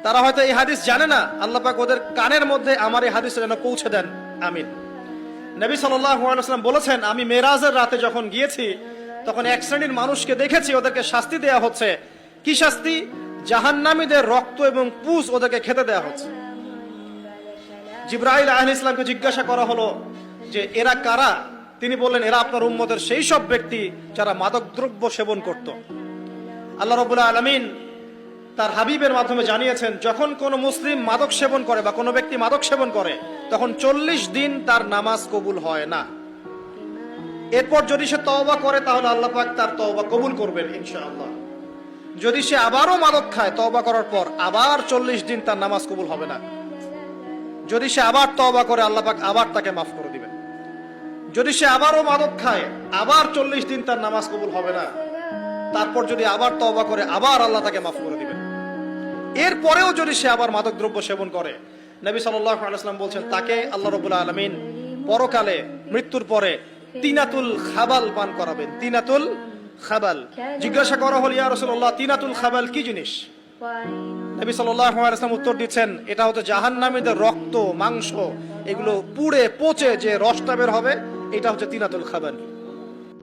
তারা হয়তো এই হাদিস জানে না, আল্লাহ পাক ওদের কানের মধ্যে আমার এই হাদিস যেন পৌঁছে দেন, আমিন। নবী সাল্লাল্লাহু আলাইহি ওয়াসাল্লাম বলেছেন, আমি মেরাজের রাতে যখন গিয়েছি তখন এক শ্রেণীর মানুষকে দেখেছি, ওদেরকে শাস্তি দেয়া হচ্ছে। কি শাস্তি? জাহান্নামীদের রক্ত এবং পুঁজ ওদেরকে খেতে দেয়া হচ্ছে। জিবরাইল আলাইহিস সালামকে জিজ্ঞাসা করা হলো যে এরা কারা? তিনি বললেন, এরা আপনার উম্মতের সেই সব ব্যক্তি যারা মাদকদ্রব্য সেবন করত। আল্লাহ রাব্বুল আলামিন তার হাবিবের মাধ্যমে জানিয়েছেন, যখন কোন মুসলিম মাদক সেবন করে বা কোনো ব্যক্তি মাদক সেবন করে তখন 40 দিন তার নামাজ কবুল হয় না। এরপর যদি সে তওবা করে তাহলে আল্লাহ পাক তার তওবা কবুল করবেন ইনশাআল্লাহ। যদি সে আবারও মাদক খায় তওবা করার পর, আবার 40 দিন তার নামাজ কবুল হবে না। যদি সে আবার তওবা করে আল্লাহ পাক আবার তাকে মাফ করে দিবেন। যদি সে আবারও মাদক খায় আবার 40 দিন তার নামাজ কবুল হবে না। তারপর যদি আবার তওবা করে আবার আল্লাহ তাকে মাফ করে দিবেন। এরপরেও যদি সে আবার মাদকদ্রব্য সেবন করে, নবী সাল্লাল্লাহু আলাইহি ওয়াসাল্লাম বলছেন তাকে আল্লাহ রাব্বুল আলামিন পরকালে মৃত্যুর পরে তিনাতুল খাবাল পান করাবেন। তিনাতুল খাবাল। জিজ্ঞাসা করা হল, ইয়া রাসূলুল্লাহ, তিনাতুল খাবাল কি জিনিস? নবী সাল্লাল্লাহু আলাইহি ওয়াসাল্লাম উত্তর দিচ্ছেন, এটা হচ্ছে জাহান্নামীদের রক্ত, মাংস, এগুলো পুড়ে পচে যে রসটা বের হবে, এটা হচ্ছে তিনাতুল খাবাল।